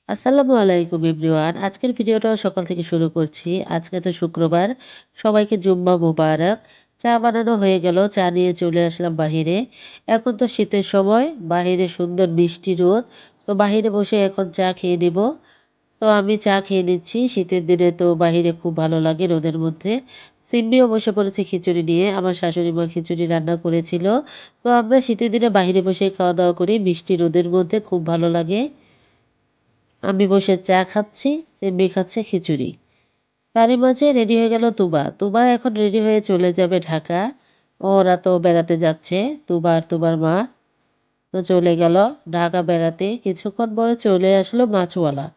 আসসালামু আলাইকুম এভরিওয়ান। আজকের ভিডিওটা সকাল থেকে শুরু করছি। আজকে তো শুক্রবার। সবাইকে জুম্মা মুবারক। চা বানানো হয়ে গেল। চা নিয়ে চলে আসলাম বাহিরে। এখন তো শীতের সময়। বাহিরে সুন্দর মিষ্টি রোদ। তো বাহিরে বসে এখন চা খেয়ে নিব। তো আমি চা খেয়ে নিচ্ছি। শীতের দিনে তো বাহিরে খুব ভালো লাগে রোদের মধ্যে। সিম্মিও বসে পড়েছে খিচুড়ি নিয়ে। আমার শাশুড়ি মা খিচুড়ি রান্না করেছিল। তো আমরা শীতের দিনে বাহিরে বসে খাওয়া দাওয়া করি। মিষ্টি রোদের মধ্যে খুব ভালো লাগে। আমি বসে চা খাচ্ছি, সিম্মি খাচ্ছে খিচুড়ি। তারই মাঝে রেডি হয়ে গেল তুবা। তুবা এখন রেডি হয়ে চলে যাবে ঢাকা। ওরা তো বেড়াতে যাচ্ছে, তুবা আর তুবার মা। তো চলে গেল ঢাকা বেড়াতে। কিছুক্ষণ পরে চলে আসলো মাছওয়ালা।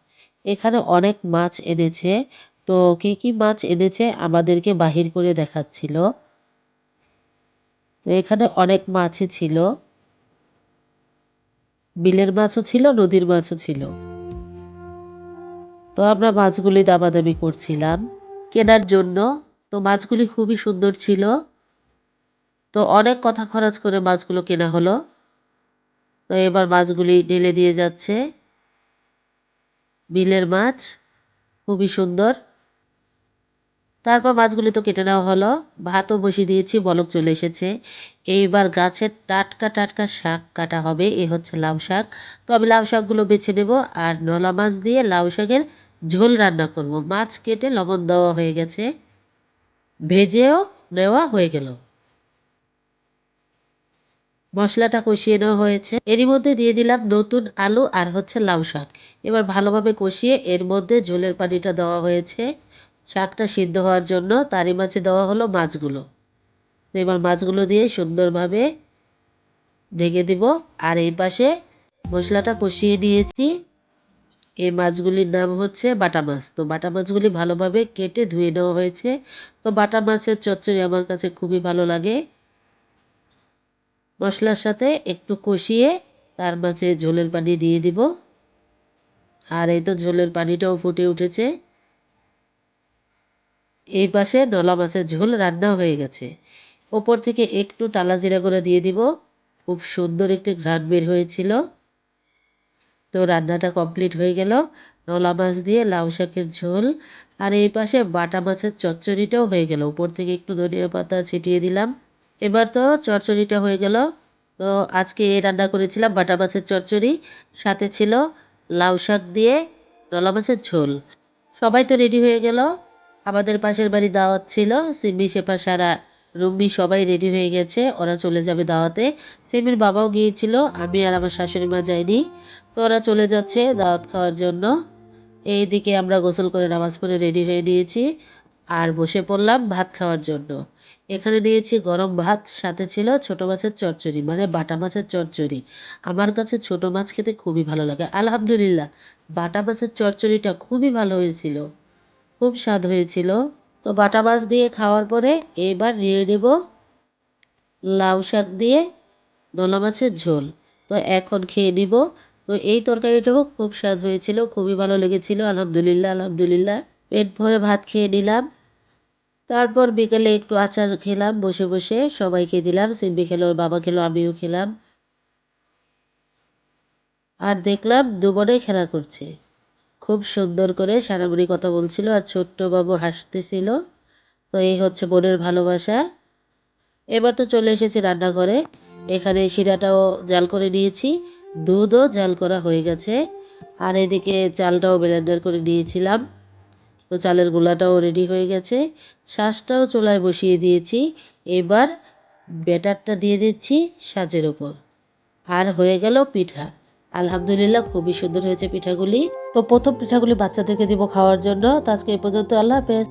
এখানে অনেক মাছ এনেছে। তো কি কি মাছ এনেছে আমাদেরকে বাহির করে দেখাচ্ছিল। তো এখানে অনেক মাছই ছিল। বিলের মাছও ছিল, নদীর মাছও ছিল। তো আমরা মাছগুলি দামাদামি করছিলাম কেনার জন্য। তো মাছগুলি খুবই সুন্দর ছিল। তো অনেক কথা খরচ করে মাছগুলো কেনা হলো। তো এবার মাছগুলি ঢেলে দিয়ে যাচ্ছে। বিলের মাছ খুবই সুন্দর। তারপর মাছগুলি তো কেটে নেওয়া হলো। ভাতও বসিয়ে দিয়েছি, বলক চলে এসেছে। এইবার গাছের টাটকা টাটকা শাক কাটা হবে। এ হচ্ছে লাউ শাক। তো আমি লাউ শাকগুলো বেছে নেব আর নলা মাছ দিয়ে লাউ শাকের ঝোল রান্না করব। মাছ কেটে লবণ দেওয়া হয়ে গেছে, ভেজেও নেওয়া হয়ে গেল। মশলাটা কষিয়ে নেওয়া হয়েছে। এরই মধ্যে দিয়ে দিলাম নতুন আলু আর হচ্ছে লাউ শাক। এবার ভালোভাবে কষিয়ে এর মধ্যে ঝোলের পানিটা দেওয়া হয়েছে শাকটা সিদ্ধ হওয়ার জন্য। তারই মাঝে দেওয়া হলো মাছগুলো। তো এবার মাছগুলো দিয়ে সুন্দরভাবে ঢেকে দিব। আর এই পাশে মশলাটা কষিয়ে নিয়েছি। এই মাছগুলির নাম হচ্ছে বাটা মাছ। তো বাটা মাছগুলি ভালোভাবে কেটে ধুয়ে নেওয়া হয়েছে। তো বাটা মাছের চচ্চড়ি আমার কাছে খুবই ভালো লাগে। মশলার সাথে একটু কষিয়ে তার মাঝে ঝোলের পানি দিয়ে দিব। আর এই তো ঝোলের পানিটাও ফুটে উঠেছে। এই পাশে নলা মাছের ঝোল রান্না হয়ে গেছে। ওপর থেকে একটু টালা জিরা গুঁড়া দিয়ে দিব। খুব সুন্দর একটি ঘ্রাণ বের হয়েছিল। তো রান্নাটা কমপ্লিট হয়ে গেল। নলা মাছ দিয়ে লাউ শাকের ঝোল আর এই পাশে বাটা মাছের চচ্চড়িটাও হয়ে গেল। উপর থেকে একটু ধনিয়া পাতা ছিটিয়ে দিলাম। এবার তো চচ্চড়িটা হয়ে গেল। তো আজকে রান্না করেছিলাম বাটা মাছের চচ্চড়ি, সাথে ছিল লাউ শাক দিয়ে নলা মাছের ঝোল। সবাই তো রেডি হয়ে গেল। আমাদের পাশের বাড়ি দাওয়াত ছিল। সিম্মি শেফা সারা রুম্মি সবাই রেডি হয়ে গেছে, ওরা চলে যাবে দাওয়াতে। সিম্মির বাবাও গিয়েছিল, আমি আর আমার শাশুড়ি মা যাইনি। তো ওরা চলে যাচ্ছে দাওয়াত খাওয়ার জন্য। এইদিকে আমরা গোসল করে নামাজ পড়ে রেডি হয়ে নিয়েছি আর বসে পড়লাম ভাত খাওয়ার জন্য। এখানে নিয়েছি গরম ভাত, সাথে ছিল ছোট মাছের চচ্চড়ি, মানে বাটা মাছের চচ্চড়ি। আমার কাছে ছোট মাছ খেতে খুবই ভালো লাগে। আলহামদুলিল্লাহ, বাটা মাছের চচ্চড়িটা খুবই ভালো হয়েছিল, খুব স্বাদ হয়েছিল। তো বাটা মাছ দিয়ে খাওয়ার পরে এবার নিয়ে নেব লাউ শাক দিয়ে নোনা মাছের ঝোল। তো এখন খেয়ে নিব। তো এই তরকারিটাও খুব স্বাদ হয়েছিল, খুবই ভালো লেগেছিল। আলহামদুলিল্লাহ, আলহামদুলিল্লাহ। পেট ভরে ভাত খেয়ে নিলাম। তারপর বিকেলে একটু আচার খেলাম বসে বসে, সবাইকে দিলাম। সিম্বি খেলো, ওর বাবা খেলো, আমিও খেলাম। আর দেখলাম দুবনেই খেলা করছে খুব সুন্দর করে। সারাবুড়ি কথা বলছিল আর ছোট্ট বাবু হাসতেছিল। তো এই হচ্ছে বোনের ভালোবাসা। এবার তো চলে এসেছি রান্নাঘরে। এখানে শিরাটাও জাল করে নিয়েছি, দুধও জাল করা হয়ে গেছে। আর এদিকে চালটাও ব্লেন্ডার করে নিয়েছিলাম। তো চালের গুঁড়াটাও রেডি হয়ে গেছে। শাঁসটাও চুলায় বসিয়ে দিয়েছি। এবার ব্যাটারটা দিয়ে দিচ্ছি সাজের ওপর। আর হয়ে গেল পিঠা। আলহামদুলিল্লাহ, খুবই সুন্দর হয়েছে পিঠাগুলি। তো প্রথম পিঠাগুলি বাচ্চাদেরকে দিব খাওয়ার জন্য। তো আজকে এই পর্যন্ত। আল্লাহ হাফেজ।